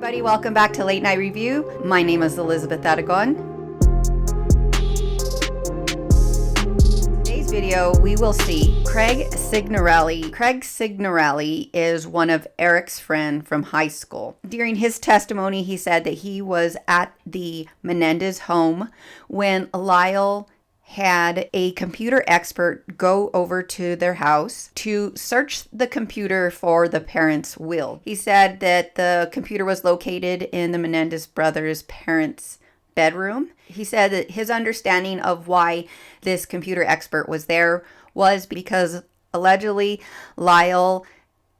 everybody, welcome back to Late Night Review. My name is Elizabeth Aragon. Today's video, we will see Craig Signorelli. Craig Signorelli is one of Eric's friends from high school. During his testimony, he said that he was at the Menendez home when Lyle had a computer expert go over to their house to search the computer for the parents' will. He said that the computer was located in the Menendez brothers' parents' bedroom. He said that his understanding of why this computer expert was there was because allegedly Lyle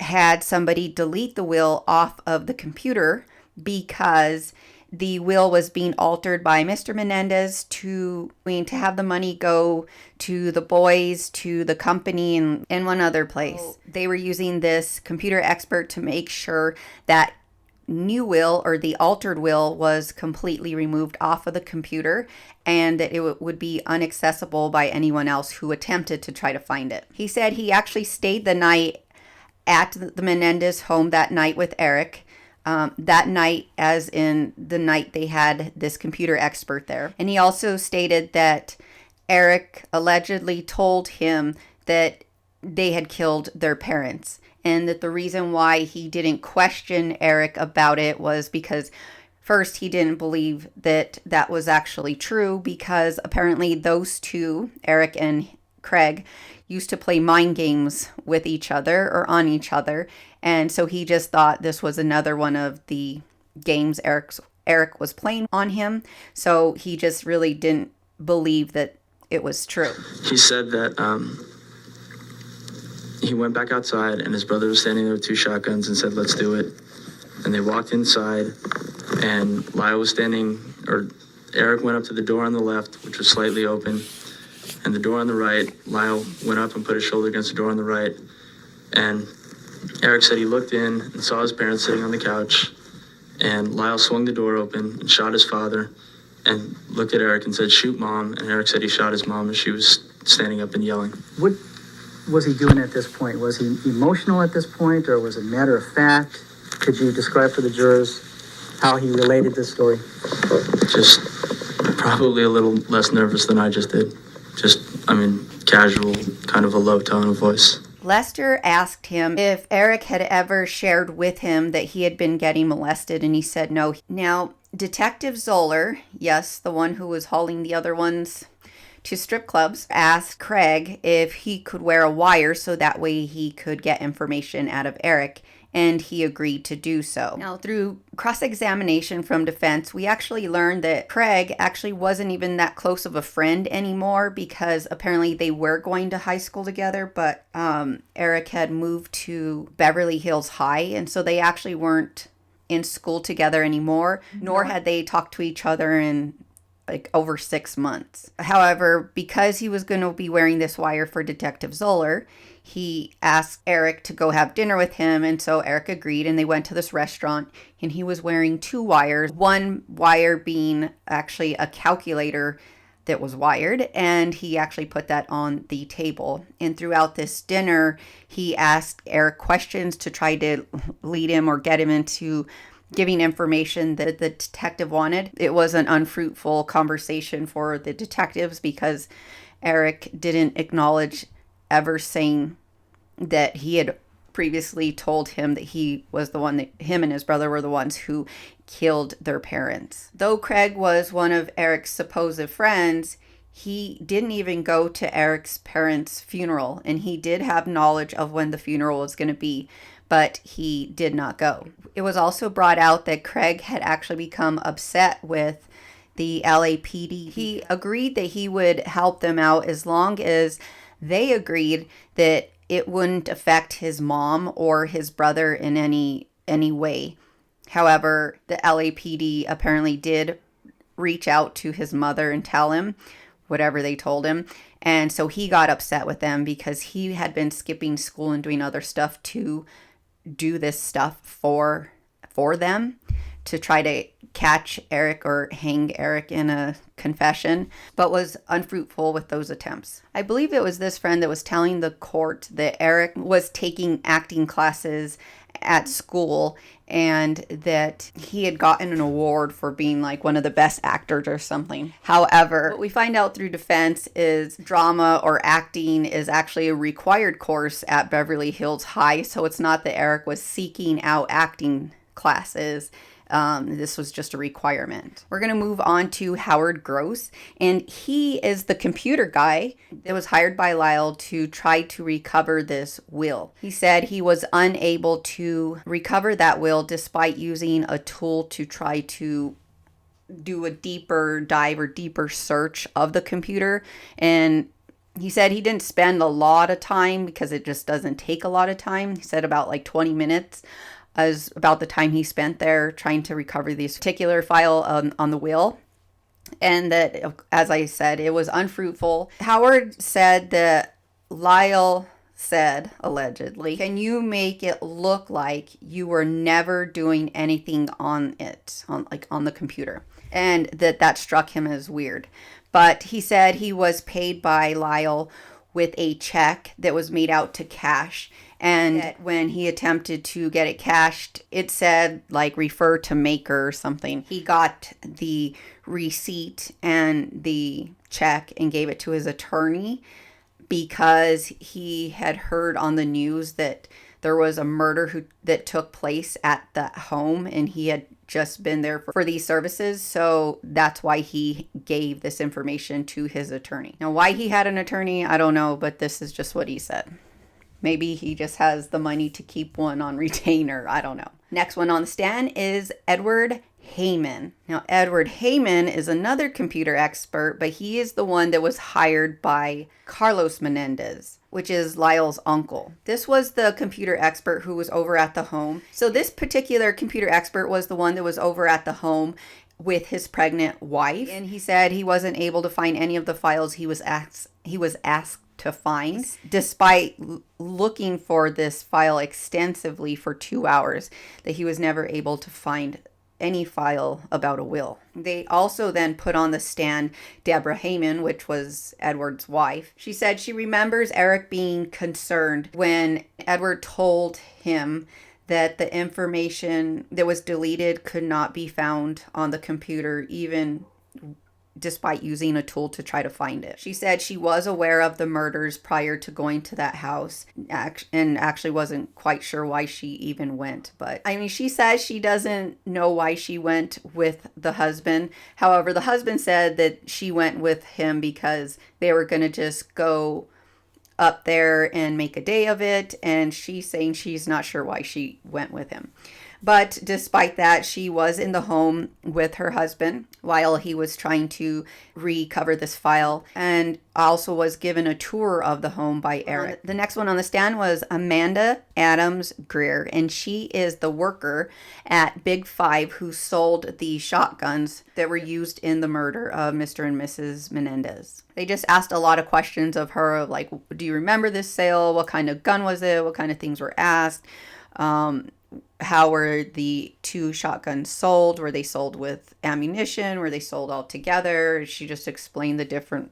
had somebody delete the will off of the computer because the will was being altered by Mr. Menendez to have the money go to the boys, to the company, and one other place. They were using this computer expert to make sure that new will or the altered will was completely removed off of the computer and that it would be inaccessible by anyone else who attempted to try to find it. He said he actually stayed the night at the Menendez home that night with Eric. That night, as in the night they had this computer expert there. And he also stated that Eric allegedly told him that they had killed their parents, and that the reason why he didn't question Eric about it was because first, he didn't believe that that was actually true, because apparently those two, Eric and Craig, used to play mind games with each other or on each other. And so he just thought this was another one of the games Eric was playing on him. So he just really didn't believe that it was true. He said that he went back outside and his brother was standing there with two shotguns and said, "Let's do it." And they walked inside and Lyle was standing, or Eric went up to the door on the left, which was slightly open, and the door on the right. Lyle went up and put his shoulder against the door on the right. And Eric said he looked in and saw his parents sitting on the couch, and Lyle swung the door open and shot his father and looked at Eric and said, "Shoot, Mom." And Eric said he shot his mom as she was standing up and yelling. What was he doing at this point? Was he emotional at this point, or was it matter of fact? Could you describe for the jurors how he related this story? Just probably a little less nervous than I just did. Casual, kind of a low tone of voice. Lester asked him if Eric had ever shared with him that he had been getting molested, and he said no. Now, Detective Zoller, yes, the one who was hauling the other ones to strip clubs, asked Craig if he could wear a wire so that way he could get information out of Eric, and he agreed to do so. Now, through cross-examination from defense, we actually learned that Craig actually wasn't even that close of a friend anymore, because apparently they were going to high school together, but Eric had moved to Beverly Hills High, and so they actually weren't in school together anymore, nor had they talked to each other in over 6 months. However, because he was going to be wearing this wire for Detective Zoller, he asked Eric to go have dinner with him, and so Eric agreed, and they went to this restaurant, and he was wearing two wires, one wire being actually a calculator that was wired, and he actually put that on the table. And throughout this dinner, he asked Eric questions to try to lead him or get him into giving information that the detective wanted. It was an unfruitful conversation for the detectives because Eric didn't acknowledge ever saying that he had previously told him that he was the one, that him and his brother were the ones who killed their parents. Though Craig was one of Eric's supposed friends, he didn't even go to Eric's parents' funeral, and he did have knowledge of when the funeral was going to be, but he did not go. It was also brought out that Craig had actually become upset with the LAPD. He agreed that he would help them out as long as they agreed that it wouldn't affect his mom or his brother in any way. However, the LAPD apparently did reach out to his mother and tell him whatever they told him. And so he got upset with them because he had been skipping school and doing other stuff to do this stuff for them. to try to catch Eric or hang Eric in a confession, but was unfruitful with those attempts. I believe it was this friend that was telling the court that Eric was taking acting classes at school and that he had gotten an award for being like one of the best actors or something. However, what we find out through defense is drama or acting is actually a required course at Beverly Hills High, so it's not that Eric was seeking out acting classes. This was just a requirement. We're going to move on to Howard Gross, and he is the computer guy that was hired by Lyle to try to recover this will. He said he was unable to recover that will despite using a tool to try to do a deeper dive or deeper search of the computer. And he said he didn't spend a lot of time because it just doesn't take a lot of time. He said about like 20 minutes. As about the time he spent there trying to recover this particular file on the will. And that, as I said, it was unfruitful. Howard said that Lyle said, allegedly, can you make it look like you were never doing anything on it, on the computer? And that struck him as weird. But he said he was paid by Lyle with a check that was made out to cash. And when he attempted to get it cashed, it said like refer to maker or something. He got the receipt and the check and gave it to his attorney because he had heard on the news that there was a murder that took place at that home and he had just been there for these services. So that's why he gave this information to his attorney. Now, why he had an attorney, I don't know, but this is just what he said. Maybe he just has the money to keep one on retainer. I don't know. Next one on the stand is Edward Heyman. Now, Edward Heyman is another computer expert, but he is the one that was hired by Carlos Menendez, which is Lyle's uncle. This was the computer expert who was over at the home. So this particular computer expert was the one that was over at the home with his pregnant wife. And he said he wasn't able to find any of the files he was asked to find, despite looking for this file extensively for 2 hours, that he was never able to find any file about a will. They also then put on the stand Deborah Heyman, which was Edward's wife. She said she remembers Eric being concerned when Edward told him that the information that was deleted could not be found on the computer, even despite using a tool to try to find it. She said she was aware of the murders prior to going to that house and actually wasn't quite sure why she even went. But I mean, she says she doesn't know why she went with the husband. However, the husband said that she went with him because they were going to just go up there and make a day of it. And she's saying she's not sure why she went with him. But despite that, she was in the home with her husband while he was trying to recover this file, and also was given a tour of the home by Eric. The next one on the stand was Amanda Adams Greer, and she is the worker at Big Five who sold the shotguns that were used in the murder of Mr. and Mrs. Menendez. They just asked a lot of questions of her, like, do you remember this sale? What kind of gun was it? What kind of things were asked? How were the two shotguns sold? Were they sold with ammunition? Were they sold all together? She just explained the different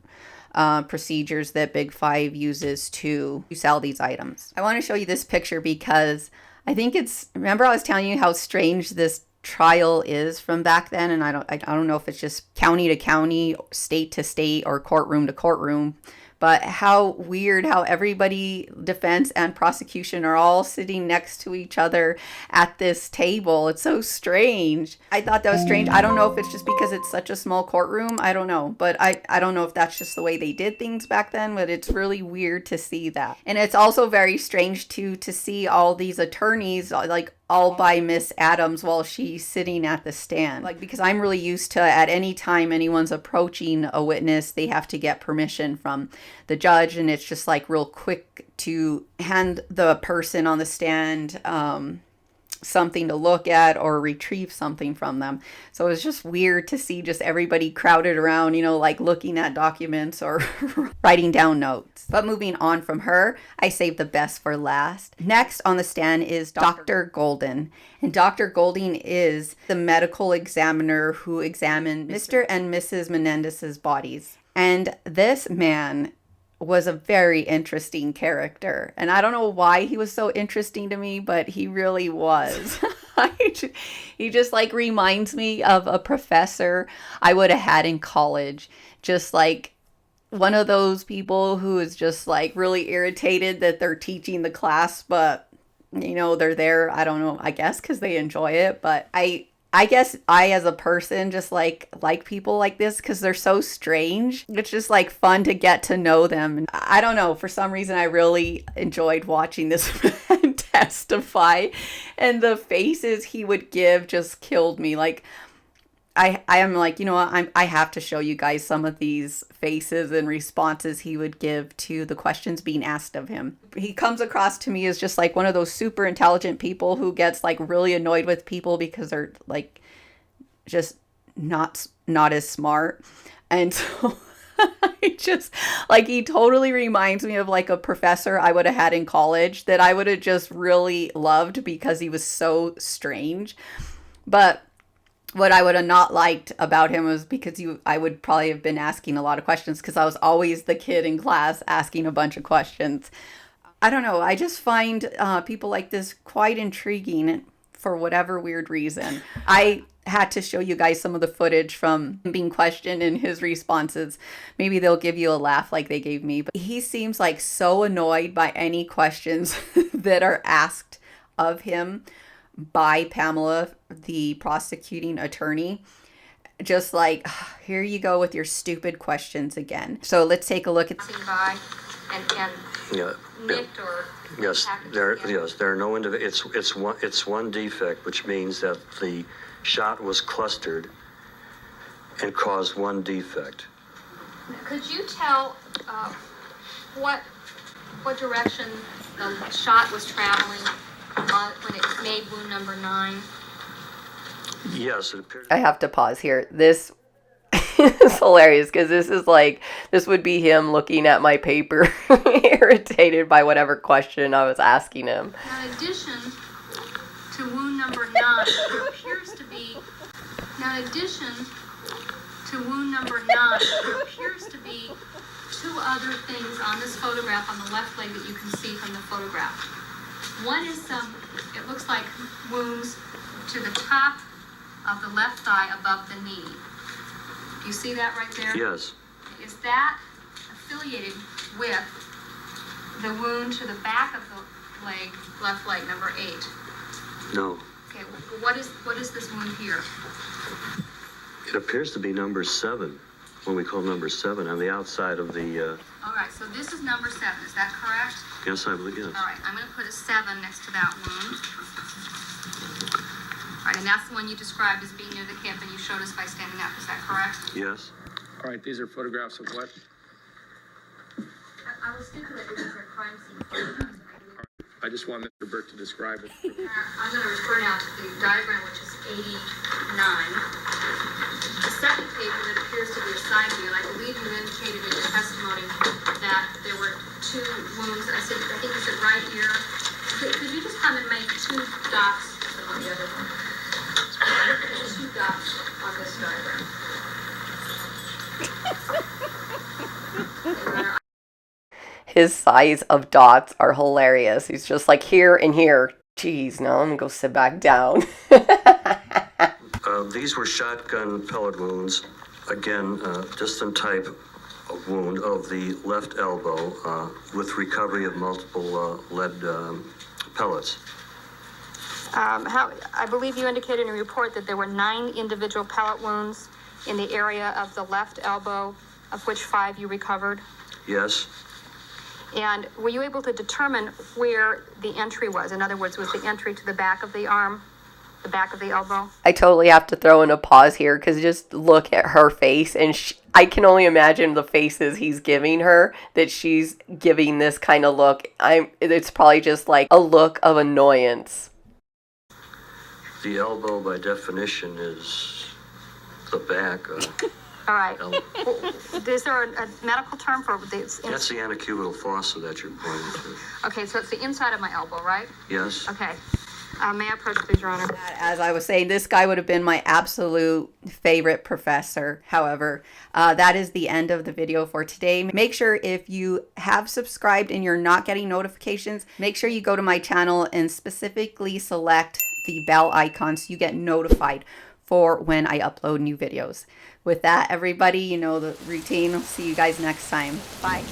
procedures that Big Five uses to sell these items. I want to show you this picture because I think remember I was telling you how strange this trial is from back then, and I don't know if it's just county to county, state to state, or courtroom to courtroom. But how weird how everybody, defense and prosecution, are all sitting next to each other at this table. It's so strange. I thought that was strange. I don't know if it's just because it's such a small courtroom. I don't know. But I don't know if that's just the way they did things back then. But it's really weird to see that. And it's also very strange, too, to see all these attorneys, like, all by Miss Adams while she's sitting at the stand. Like, because I'm really used to at any time anyone's approaching a witness, they have to get permission from the judge, and it's just like real quick to hand the person on the stand something to look at or retrieve something from them. So it was just weird to see just everybody crowded around, like looking at documents or writing down notes. But moving on from her, I saved the best for last. Next on the stand is Dr. Golden. And Dr. Golding is the medical examiner who examined Mr. and Mrs. Menendez's bodies. And this man was a very interesting character. And I don't know why he was so interesting to me, but he really was. He just like reminds me of a professor I would have had in college. Just like one of those people who is just like really irritated that they're teaching the class, but they're there, I don't know, I guess because they enjoy it. But I guess I, as a person, just like people like this because they're so strange. It's just like fun to get to know them. And I don't know, for some reason, I really enjoyed watching this man testify, and the faces he would give just killed me. Like, I am like, I have to show you guys some of these faces and responses he would give to the questions being asked of him. He comes across to me as just like one of those super intelligent people who gets like really annoyed with people because they're like just not as smart. And so I just like, he totally reminds me of like a professor I would have had in college that I would have just really loved because he was so strange. But what I would have not liked about him was because I would probably have been asking a lot of questions because I was always the kid in class asking a bunch of questions. I don't know. I just find people like this quite intriguing for whatever weird reason. I had to show you guys some of the footage from being questioned and his responses. Maybe they'll give you a laugh like they gave me. But he seems like so annoyed by any questions that are asked of him by Pamela, the prosecuting attorney. Just like, here you go with your stupid questions again. So let's take a look at by and Yeah. nicked or Yes, there are no it's one defect, which means that the shot was clustered and caused one defect. Could you tell what direction the shot was traveling when it made wound number 9? Yes, it appears. I have to pause here. This is hilarious because this would be him looking at my paper, irritated by whatever question I was asking him. Now, in addition to wound number 9, there appears to be. Now, in addition to wound number 9, there appears to be 2 other things on this photograph on the left leg that you can see from the photograph. One is it looks like wounds to the top of the left thigh above the knee. Do you see that right there? Yes. Is that affiliated with the wound to the back of the leg, left leg, number 8? No. Okay, what is this wound here? It appears to be number 7, when we call number 7, on the outside of the. All right, so this is number 7, is that correct? Yes, I believe, yes. All right, I'm going to put a 7 next to that wound. All right, and that's the one you described as being near the hip, and you showed us by standing up, is that correct? Yes. All right, these are photographs of what? I will stipulate that these are crime scene photographs. I just want Mr. Burke to describe it. I'm going to refer now to the diagram, which is 89. The second paper that appears to be a side view, and I believe you indicated in your testimony that there were 2 wounds. I think you said right here. Could you just come and make 2 dots on the other one? 2 dots on this diagram. His size of dots are hilarious. He's just like here and here. Jeez, now I'm gonna go sit back down. These were shotgun pellet wounds. Again, distant type of wound of the left elbow with recovery of multiple lead pellets. I believe you indicated in your report that there were 9 individual pellet wounds in the area of the left elbow, of which 5 you recovered. Yes. And were you able to determine where the entry was? In other words, was the entry to the back of the arm, the back of the elbow? I totally have to throw in a pause here because just look at her face, and I can only imagine the faces he's giving her, that she's giving this kind of look. It's probably just like a look of annoyance. The elbow, by definition, is the back. All right. elbow. Is there a medical term for this? That's the antecubital fossa that you're pointing to. Okay, so it's the inside of my elbow, right? Yes? Okay. May I approach, please, Your Honor? As I was saying, this guy would have been my absolute favorite professor. However, that is the end of the video for today. Make sure if you have subscribed and you're not getting notifications, make sure you go to my channel and specifically select the bell icon so you get notified for when I upload new videos. With that, everybody, you know the routine. I'll see you guys next time. Bye.